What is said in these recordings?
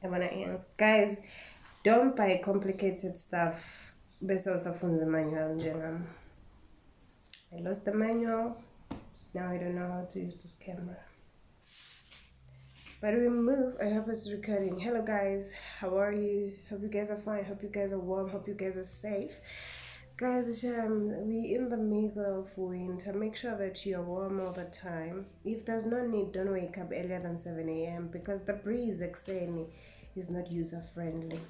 I wanna ask guys, don't buy complicated stuff. Bese usafunza manual njengami. I lost the manual. Now I don't know how to use this camera. But we move. I hope it's recording. Hello guys, how are you? Hope you guys are fine. Hope you guys are warm. Hope you guys are safe. Guys, we in the middle of winter. Make sure that you're warm all the time. If there's no need, don't wake up earlier than 7 a.m. because the breeze is not user friendly.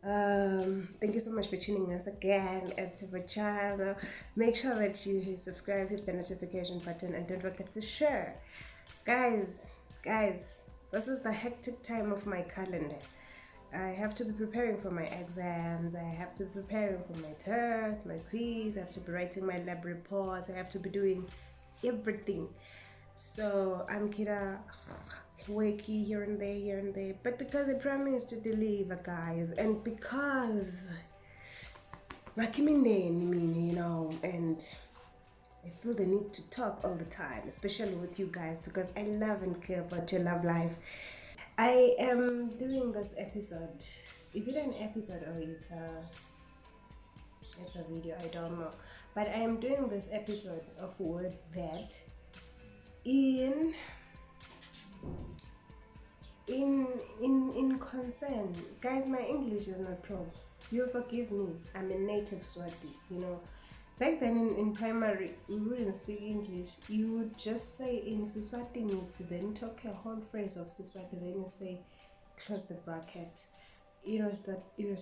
Thank you so much for tuning us again to the channel. Make sure that you subscribe, hit the notification button, and don't forget to share. Guys, this is the hectic time of my calendar. I have to be preparing for my exams, I have to be preparing for my tests, my quiz, I have to be writing my lab reports, I have to be doing everything. So I'm kinda wakey here and there, but because I promised to deliver, guys, and because like and I feel the need to talk all the time, especially with you guys, because I love and care about your love life. I am doing this episode. Is it an episode or it's a video? I don't know. But I am doing this episode of WordDat in concern. Guys, my English is not pro. You'll forgive me. I'm a native Swati. Back then in primary, we wouldn't speak English. You would just say in Siswati meets, then talk a whole phrase of Siswati, then you say, close the bracket. It was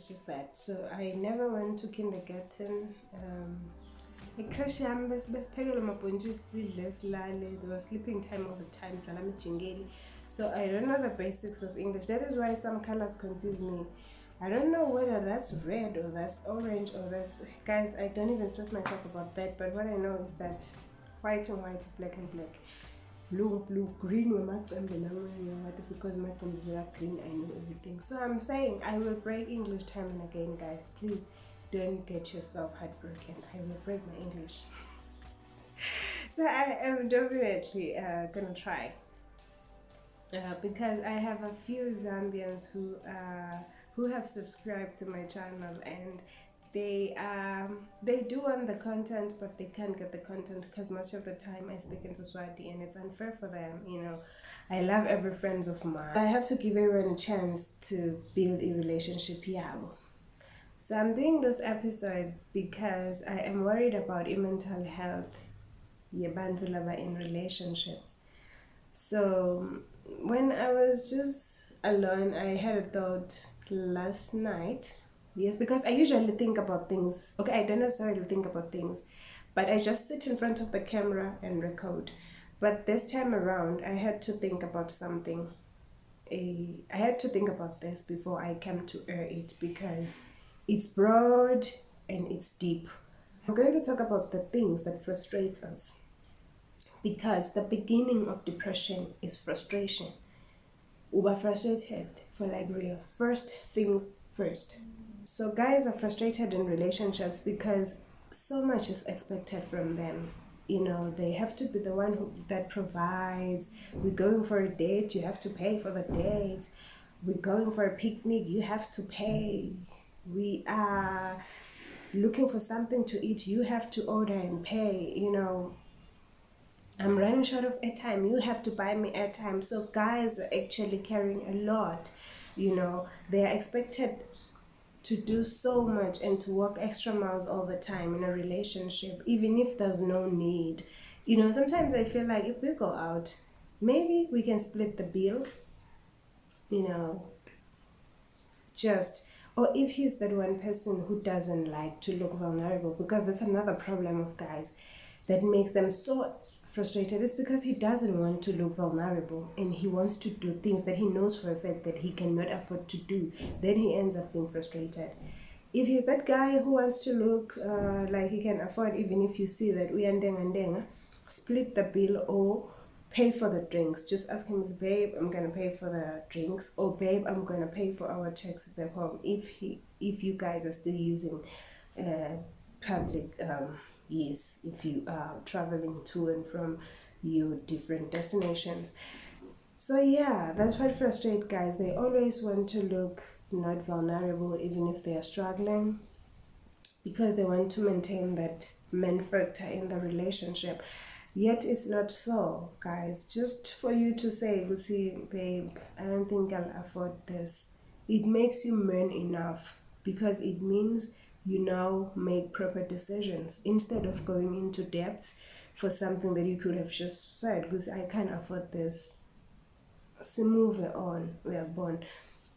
just that. So I never went to kindergarten. There was sleeping time all the time. So I don't know the basics of English. That is why some colors confuse me. I don't know whether that's red or that's orange or that's... Guys, I don't even stress myself about that, but what I know is that white and white, black and black, blue, green, because my computer green, I know everything. So I'm saying I will break English time and again, guys. Please don't get yourself heartbroken. I will break my English. So I am definitely gonna try. Because I have a few Zambians who have subscribed to my channel, and they do want the content, but they can't get the content because most of the time I speak in Swahili and it's unfair for them. I love every friend of mine. I have to give everyone a chance to build a relationship. So I'm doing this episode because I am worried about mental health in relationships. So when I was just alone, I had a thought last night. Yes, because I usually think about things. Okay, I don't necessarily think about things, but I just sit in front of the camera and record. But this time around, I had to think about something. I had to think about this before I came to air it because it's broad and it's deep. I'm going to talk about the things that frustrates us, because the beginning of depression is frustration. Uber frustrated for like real. First things first. So guys are frustrated in relationships because so much is expected from them. They have to be the one that provides. We're going for a date, you have to pay for the date. We're going for a picnic, you have to pay. We are looking for something to eat, you have to order and pay. I'm running short of airtime, you have to buy me airtime. So guys are actually carrying a lot. They are expected to do so much and to work extra miles all the time in a relationship, even if there's no need. Sometimes I feel like if we go out, maybe we can split the bill, or if he's that one person who doesn't like to look vulnerable, because that's another problem of guys that makes them so frustrated, is because he doesn't want to look vulnerable and he wants to do things that he knows for a fact that he cannot afford to do. Then he ends up being frustrated. If he's that guy who wants to look like he can afford, even if you see that uyandenga, split the bill or pay for the drinks. Just ask him, babe, I'm gonna pay for the drinks, or babe, I'm gonna pay for our taxi back home, if you guys are still using public yes, if you are traveling to and from your different destinations. So yeah, that's what frustrates guys. They always want to look not vulnerable even if they are struggling, because they want to maintain that man factor in the relationship. Yet it's not so, guys. Just for you to say, "You see, babe, I don't think I'll afford this," it makes you man enough, because it means you now make proper decisions instead of going into debt for something that you could have just said, "Because I can't afford this." So move on, we are born.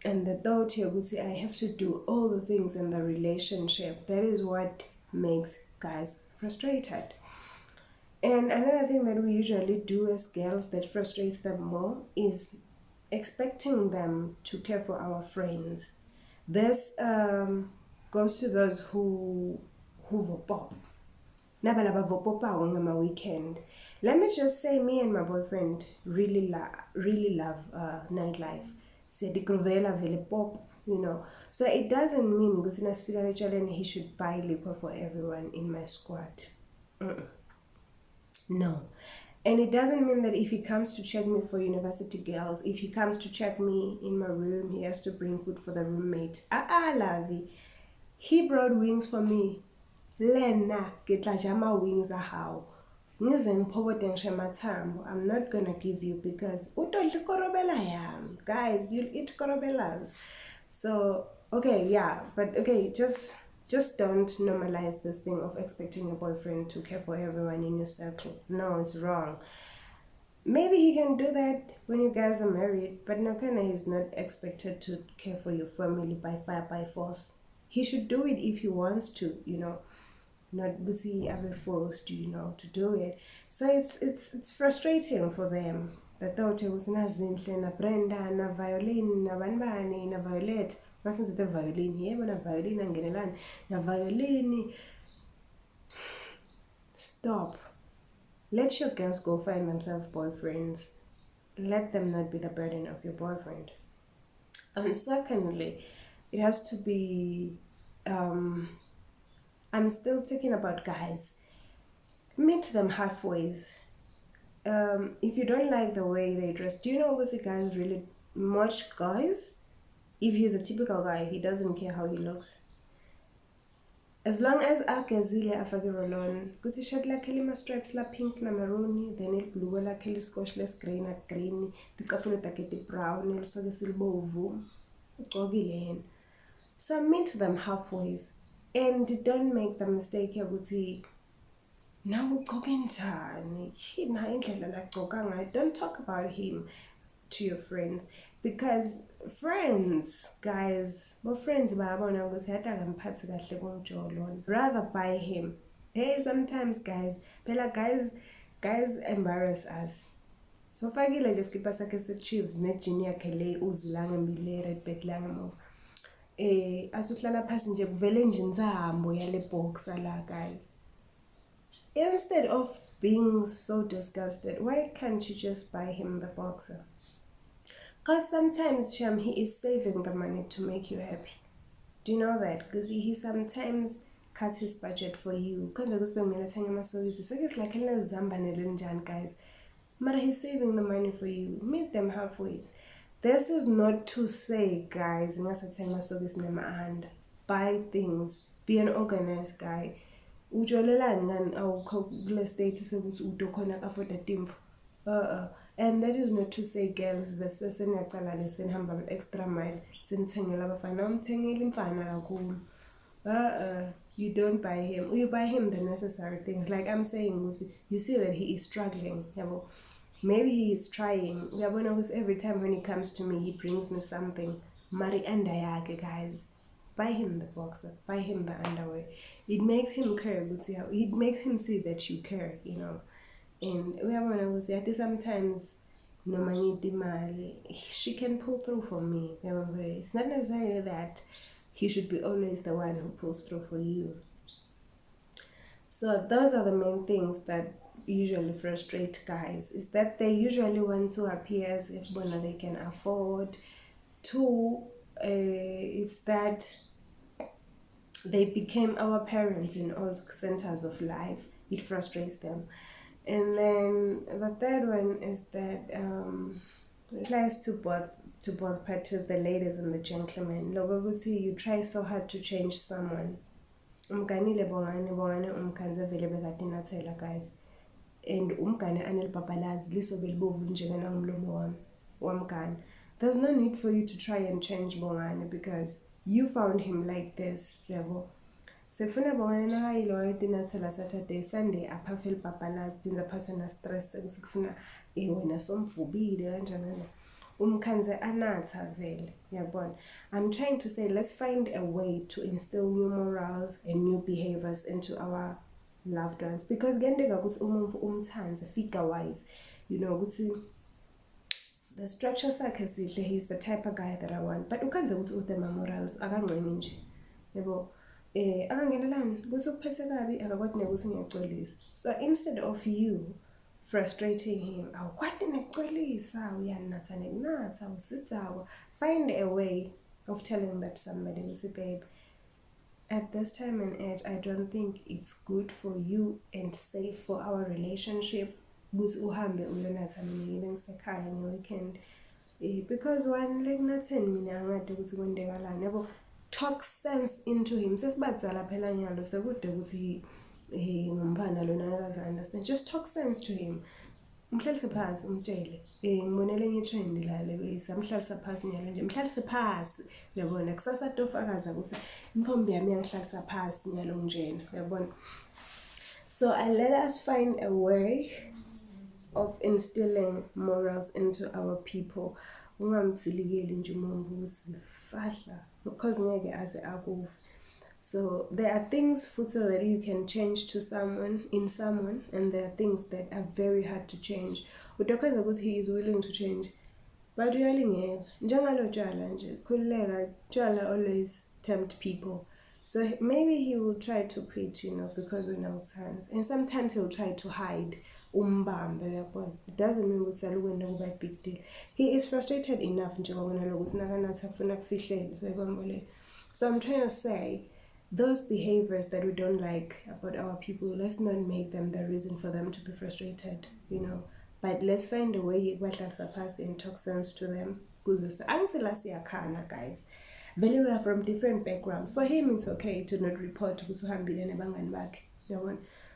And the thought here would say, I have to do all the things in the relationship. That is what makes guys frustrated. And another thing that we usually do as girls that frustrates them more is expecting them to care for our friends. This goes to those who pop. Nabalaba vopopao on my weekend. Let me just say, me and my boyfriend really love nightlife. So the grovela vele pop, you know. So it doesn't mean because in a he should buy liquor for everyone in my squad. No. And it doesn't mean that if he comes to check me for university girls, if he comes to check me in my room, he has to bring food for the roommate. Lavi. He brought wings for me. Lena, get la jama wings a how. I'm not gonna give you because guys, you'll eat korobelas. So okay, yeah, but okay, just don't normalize this thing of expecting your boyfriend to care for everyone in your circle. No, it's wrong. Maybe he can do that when you guys are married, but Nakana is not expected to care for your family by fire, by force. He should do it if he wants to, you know, not busy ever forced, you know, to do it. So it's frustrating for them. The thought it was nazinhle na Brenda na violin na banbani na Violet. Masenze the violin here, na violin angenelani na violin. Stop. Let your girls go find themselves boyfriends. Let them not be the burden of your boyfriend. And secondly, it has to be I'm still talking about guys. Meet them halfway. If you don't like the way they dress, do you know what the guys really much guys? If he's a typical guy, he doesn't care how he looks. As long as akezile afake rolon, kuthi shirt lakhe lima stripes la pink na maroon, then il blue lakhe liskosh les grey na green, ticaphulo takhe ti brown, lisoke silbovu, ugqokile yena. So meet them halfway, and don't make the mistake yokuthi now ugqoke njani, yina indlela lagqoka ngayo. Don't talk about him to your friends, because friends, guys, my friends bayabona ukuthi hata akamphathi kahle kumjolo. Rather buy him. Hey, sometimes guys, phela guys embarrass us. So fakile lesikipa sakhe se-chiefs nejini yakhe le uzilanga mbile red back la ngemuva. Asuhlala phasi nje kuvele nje insambo yale boxer la, guys. Instead of being so disgusted, why can't you just buy him the boxer? Because sometimes, Sham, he is saving the money to make you happy. Do you know that? Because he sometimes cuts his budget for you. Because it's like a zamba, guys. But he's saving the money for you. Meet them halfway. This is not to say, guys, buy things. Be an organized guy. And that is not to say girls versus senhamba extra mile senithengela abafana umthengela imfana kakhulu. You don't buy him, or you buy him the necessary things. Like I'm saying, you see that he is struggling. Maybe he is trying. Every time when he comes to me, he brings me something. Mari andayake, guys. Buy him the boxer, buy him the underwear. It makes him care. It makes him see that you care, you know. And sometimes she can pull through for me. It's not necessarily that he should be always the one who pulls through for you. So those are the main things that usually frustrate guys, is that they usually want to appear as if they can afford. Two, it's that they became our parents in all centers of life. It frustrates them. And then the third one is that applies to both parties, the ladies and the gentlemen. Logo you try so hard to change someone. Umganile bongane umkhanze vele bekade nathela guys. And umgane anelibhabhalazi lisobe libovu njengana umlomo wamgane. There's no need for you to try and change bongane because you found him like this, yabo. Sekufuna bongane nakayile wayetinathela Saturday, Sunday apha elibhabhalazi phinza phaswe na stress sekufuna wena somvubile kanjani. Umkhanze anatha vele, yabona. I'm trying to say let's find a way to instill new morals and new behaviors into our loved ones, because kuyenteka ukuthi umuntu umthanze figure wise, you know, ukuthi the structure sakhe sihle, he's the type of guy that I want, but ukhanze ukuthi udema morals akancane nje, yabo. Akangenelani ukuthi ukuphethe kabi akakwadi nekuthi ngiyaxolisa. So instead of you frustrating him, awukwadi nekuxolisa, uyanatha nekunatha, usithawa, find a way of telling that somebody, ukuthi babe, at this time and age, I don't think it's good for you and safe for our relationship ukuthi uhambe uyonatha mina ngibe ngisekhaya nge-weekend, because one like natheni mina angade ukuthi kwendekalani, yabo. Talk sense into him. Sesibadzala phela nyalo sekude ukuthi ngumfana lona akaze understand. Just talk sense to him. Mhlalise phasi umtshele ngibonele enye trend la lebisa, mhlalise phasi nyalo nje, mhlalise phasi, uyabona. Kusasa tof akaza ukuthi imfombi yami yangihlalisa phasi nyalo njena, uyabona. So let us find a way of instilling morals into our people. Ungamtsilikeli nje umuntu ukuthi fahla because ngeke aze akuve. So there are things that you can change to someone, and there are things that are very hard to change. Udokwenza ukuthi he is willing to change, but uyalingeka njengalo tshwala nje, khululeka, tshwala always tempt people. So maybe he will try to quit, you know, because we're now hands, and sometimes he'll try to hide. It doesn't mean ukuthi alukwenda kuba big deal. He is frustrated enough njengoba lokuthi nakanathi afuna kufihlele, uyabona. So I'm trying to say, those behaviors that we don't like about our people, let's not make them the reason for them to be frustrated, you know. But let's find a way and talk sense to them. Because guys, we are from different backgrounds. For him, it's okay to not report to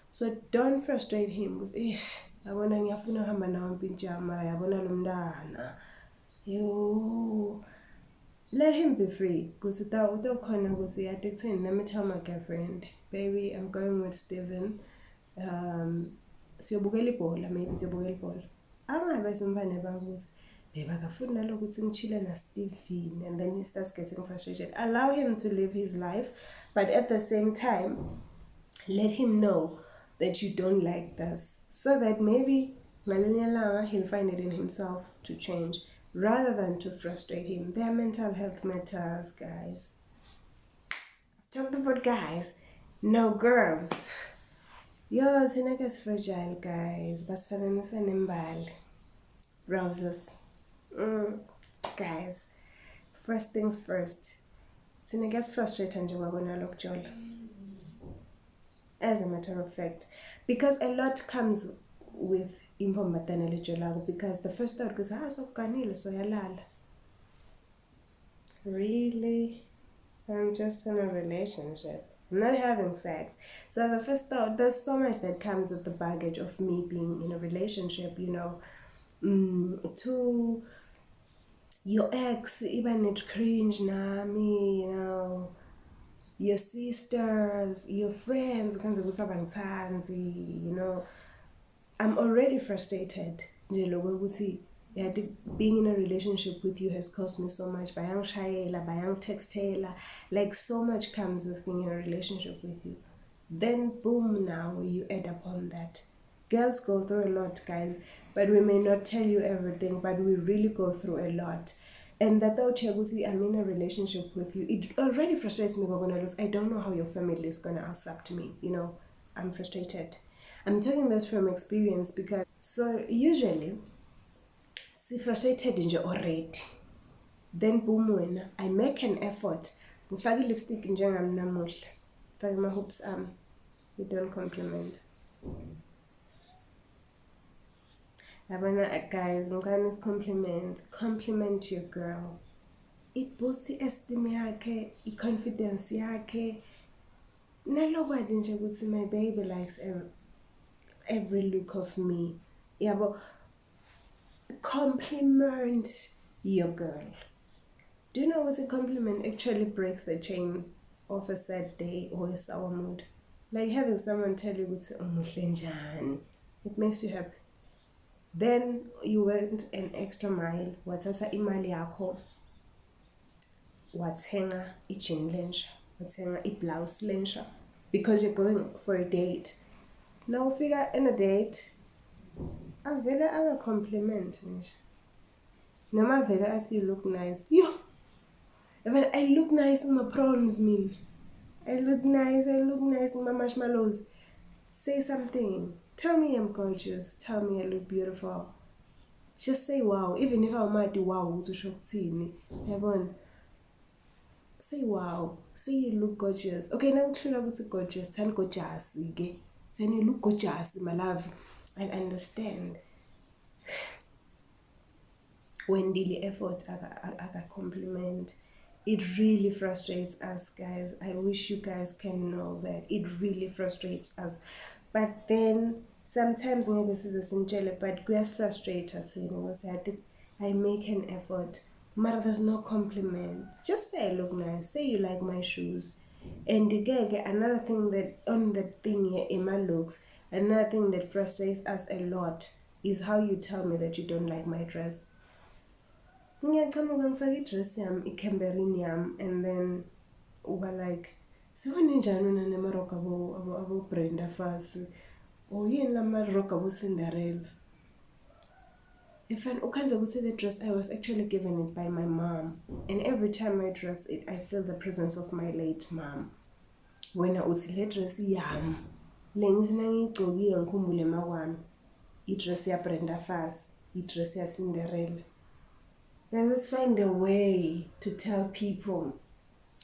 so don't frustrate him because yabona ngiyafuna uhamba nawe mpintshama, yabona lo mntana. You let him be free. Because utokhona ukuthi yade kutheni, let me tell my girlfriend, baby, I'm going with Steven. Siyobukela ibhola, maybe siyobukela ibhola. Angabe simfane bakuthi babe akafuni naloko ukuthi ngichile na Steven, and then he starts getting frustrated. Allow him to live his life, but at the same time let him know that you don't like this, so that maybe he'll find it in himself to change rather than to frustrate him. Their mental health matters, guys. I've talked about guys, now girls. Yo, thina ke fragile, guys. Basifananisa nembali. Roses. Guys, first things first. Thina ke frustrated nje kwabona lokujolo. As a matter of fact, because a lot comes with informatana jolago, because the first thought goes, so kanile so yalala. Really? I'm just in a relationship. I'm not having sex. So the first thought, there's so much that comes with the baggage of me being in a relationship, you know. To your ex, even it cringe na me, you know. Your sisters, your friends, you know, I'm already frustrated. Being in a relationship with you has cost me so much. Bayang shayela, bayang textela, like so much comes with being in a relationship with you. Then boom, now you add upon that. Girls go through a lot, guys, but we may not tell you everything, but we really go through a lot. And that though I'm in a relationship with you, it already frustrates me. I don't know how your family is gonna accept me. You know, I'm frustrated. I'm telling this from experience because so usually, see frustrated in already. Then boom, when I make an effort, ngifake lipstick njengami namuhla, ngifake my hopes you don't compliment. Guys, ngicela compliment your girl. It boosts i-esteem yakhe, i-confidence yakhe. Nalokwazi nje ukuthi my baby likes every look of me. Yabo, compliment your girl. Do you know what a compliment actually breaks the chain of a sad day or a sour mood? Like having someone tell you it's it makes you happy. Then you went an extra mile. Wathatha imali yakho, wathenga i-jean lensha, wathenga i-blouse lensha, because you're going for a date. Now figure in a date, avele anga compliment nje. Noma vele athi you look nice. Yo, I look nice in my prawns, mean. I look nice in my marshmallows. Say something. Tell me I'm gorgeous. Tell me I look beautiful. Just say wow. Even if I'm mad, wow, to shock tini. Everyone, say wow. Say you look gorgeous. Okay, now I look gorgeous. Tell gorgeous, okay? Then you look gorgeous, my love. I understand. When daily effort, I compliment. It really frustrates us, guys. I wish you guys can know that it really frustrates us. But then sometimes this is a sincere, but guys frustrate us. I make an effort. But there's no compliment. Just say I look nice. Say you like my shoes. And again, another thing that on that thing here in my looks, another thing that frustrates us a lot is how you tell me that you don't like my dress. Ngiyaqhamuka ngifake i-dress yami, i-camberini yami, and then uba like, sekunenjani wena nemarogo abo-Brenda Fassie, or yini lamarogo abo-Cinderella? Ukhanze ukuthi the dress, I was actually given it by my mom, and every time I dress it, I feel the presence of my late mom. Wena uthi le dress yami, le ngithi nangiyigcokile ngikhumbule makwami, i-dress ya-Brenda Fassie, i-dress ya-Cinderella. Let's find a way to tell people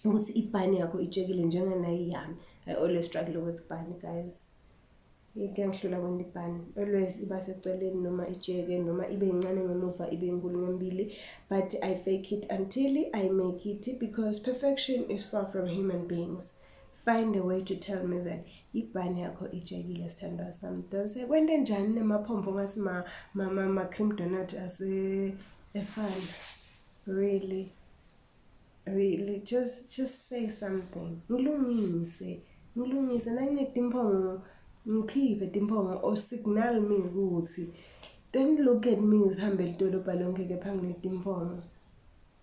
ukuthi ibhani yakho ijekile njenganayi yami. I always struggle with bani, guys. Ngiyahlula kwenda ibhani. Always iba seceleni noma ijeke noma ibe incane ngemuva ibe inkulu ngembili. But I fake it until I make it, because perfection is far from human beings. Find a way to tell me that ibhani yakho ijekile, sithandwa sami. Dose kwende njani nemaphomvo ngathi ma cream donut efana. Really, just say something. Ngilungise nanginetimfongo ngikhiphe timfongo, or signal me ukuthi don't look at me ngihambe lidolobha lonke kepha nginetimfongo.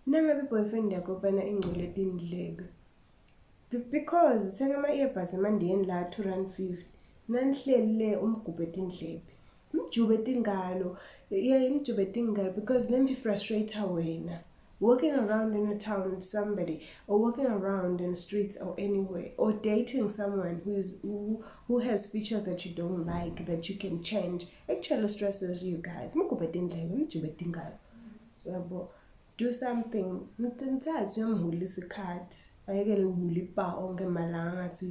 Nangabe boyfriend yakho fana ingcole tindlebe, because thenga ama-earbuds emandiyeni la R250, nanihleli le umgubhe tindlebe, mjube tingalo. Yeah, imjube tingalo, because let me frustrate her wena. Walking around in a town with somebody, or walking around in the streets or anywhere, or dating someone who has features that you don't like, that you can change, actually stresses you guys. Do something.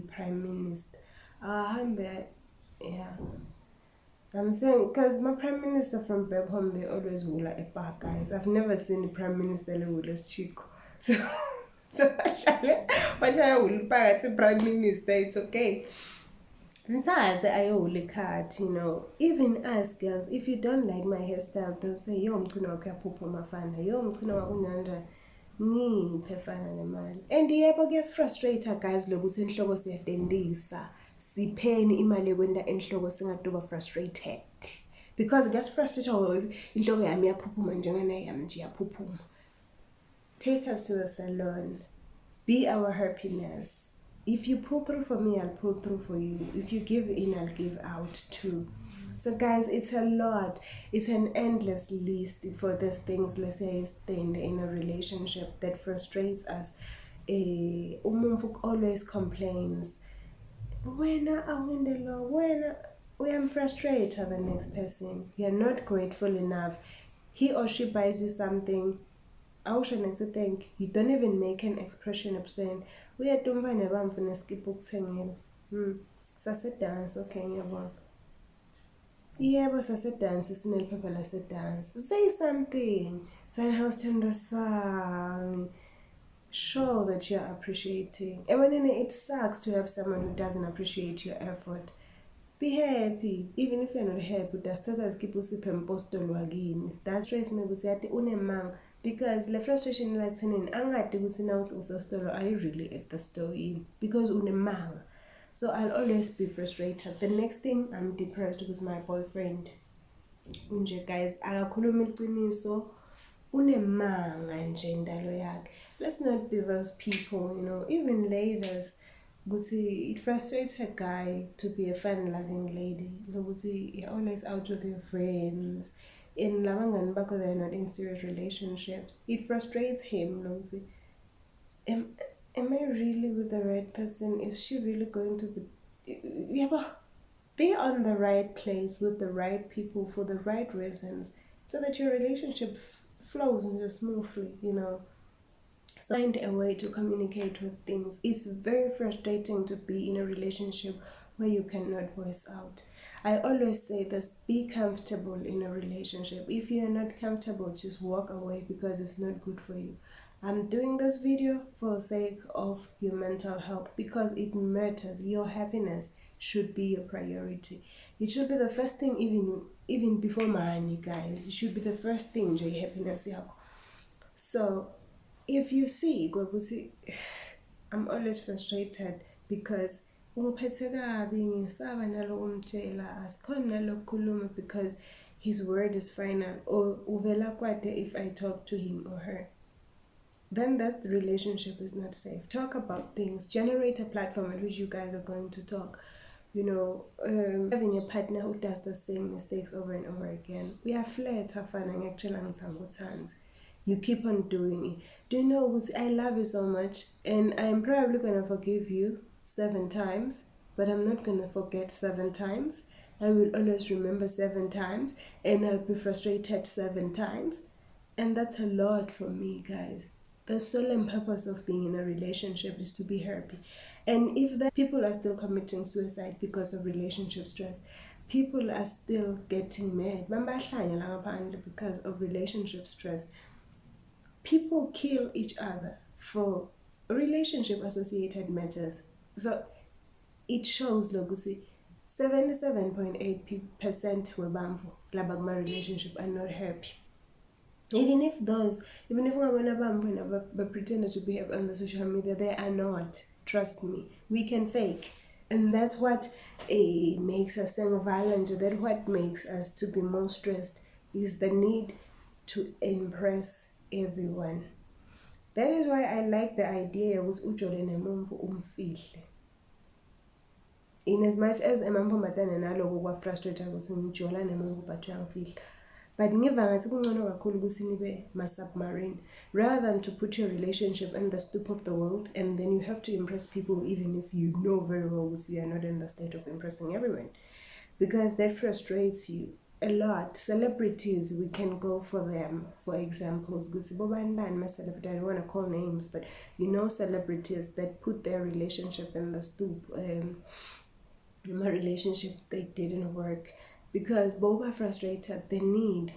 Prime Minister. Yeah. I'm saying, because my prime minister from back home, they always hula a bar, guys. I've never seen a prime minister who hula chico. So what I will buy to prime minister, it's okay. Sometimes I hula card, you know. Even us girls, if you don't like my hairstyle, don't say yo mtuna wakapupa mafana, yo mtuna wakunyanda ni pefana nemali. And yebo gets frustrated, guys, lokuthi inhloko siyadendisa. Sipheni imali kwenda enhloko singaduba frustrated, because it gets frustrated always inhloko yami yaphuphuma njengana yami nje yaphuphuma. Take us to the salon. Be our happiness. If you pull through for me, I'll pull through for you. If you give in, I'll give out too. So guys, it's a lot. It's an endless list for these things, let's say, stand in a relationship that frustrates us. Umuntu always complains. When we am frustrated the next person, you are not grateful enough. He or she buys you something, I wish to thank you. Don't even make an expression of saying we are doing never skip book singing. Sase dance, okay, ngiyabonga. Yebo sasedance sineliphepha lasedance. Say something. Sandhouse Tendo sami. Show that you're appreciating. And when it sucks to have someone who doesn't appreciate your effort. Be happy. Even if you're not happy, dasithatha zikipha usiphe impostolo wakini. That stress me ukuthi yathi unemanga. Because the frustration la kuthenini angadi ukuthi now usastolo, are you really at the store yini? Because unemanga. So I'll always be frustrated. The next thing, I'm depressed with my boyfriend. Unje guys, akakhuluma iqiniso, unemanga nje indalo yakhe. Let's not be those people, you know, even ladies. It frustrates a guy to be a fun-loving lady. You're always out with your friends. In labangani bakho, they're not in serious relationships. It frustrates him. Am I really with the right person? Is she really going to be? Yeah, be on the right place with the right people for the right reasons, so that your relationship flows just smoothly. So find a way to communicate with things. It's very frustrating to be in a relationship where you cannot voice out. I always say this: be comfortable in a relationship. If you are not comfortable, just walk away because it's not good for you. I'm doing this video for the sake of your mental health because it matters. Your happiness should be your priority. It should be the first thing, even before money, guys. It should be the first thing, your happiness. So if you see, I'm always frustrated because because his word is final, or if I talk to him or her, then that relationship is not safe. Talk about things, generate a platform at which you guys are going to talk. Having a partner who does the same mistakes over and over again, we are flat. You keep on doing it. Do you know, I love you so much, and I'm probably gonna forgive you 7 times, but I'm not gonna forget 7 times. I will always remember 7 times, and I'll be frustrated 7 times, and that's a lot for me, guys. The sole purpose of being in a relationship is to be happy. And if that people are still committing suicide because of relationship stress, people are still getting mad because of relationship stress. People kill each other for relationship associated matters. So it shows lokuthi 77.8% webamvu labakuma relationship are not happy. Even if they pretend to be happy on the social media, they are not. Trust me, we can fake. And that's what makes us so violent. That's what makes us to be more stressed, is the need to impress everyone. That is why I like the idea was ujole nemumvu umfihle. In as much as emamphombatane naloko kwa-frustrate ukuthi ngijola nemumvu but uyangifihla. But ngiva ngathi kungcono kakhulu ukuthi nibe ma-submarine, rather than to put your relationship in the stoop of the world and then you have to impress people even if you know very well that you are not in the state of impressing everyone. Because that frustrates you a lot. Celebrities, we can go for them for examples. I don't want to call names, but celebrities that put their relationship in the stoop. My relationship, they didn't work because both are frustrated. The need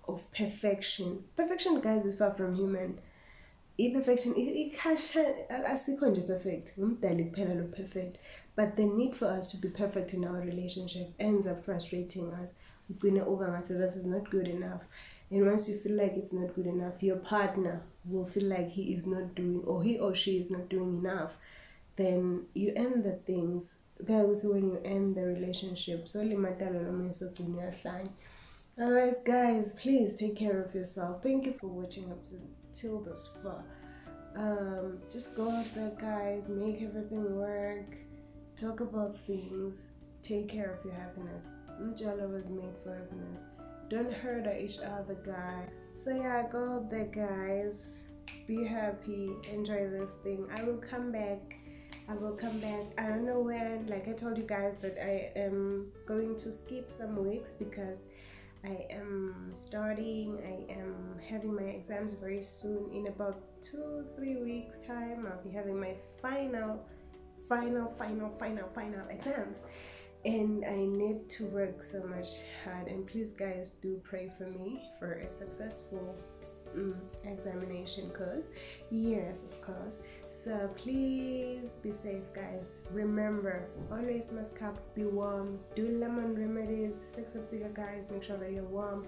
of perfection. Perfection, guys, is far from human. Imperfection, asikho nje perfect. Umdali kuphela lo perfect. But the need for us to be perfect in our relationship ends up frustrating us. This is not good enough. And once you feel like it's not good enough, your partner will feel like he is not doing, or he or she is not doing enough. Then you end the things. Guys, when you end the relationship, otherwise, guys, please take care of yourself. Thank you for watching up till this far. Just go out there, guys, make everything work, talk about things, take care of your happiness. Njalo was made for happiness. Don't hurt each other, guys. So yeah, go out there, guys, be happy, enjoy this thing. I will come back. I don't know when. Like I told you guys that I am going to skip some weeks because I am studying. I am having my exams very soon. In about 2-3 weeks time, I'll be having my final exams. and I need to work so much hard. And please guys do pray for me for a successful examination course. Yes, of course. So please be safe guys. Remember, always mask up, be warm, do lemon remedies, sex obsega guys, make sure that you're warm.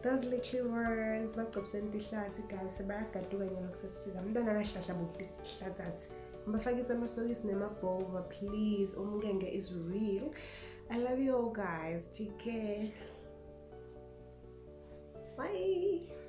Those little words bagcobsenta ihlathi guys bayagaduka nyalo kusebusika umntwana akahlahla bokuhlazathi mbafakisa amasokisi nemabhova please. Umngenge is real. I love you all guys, take care, bye.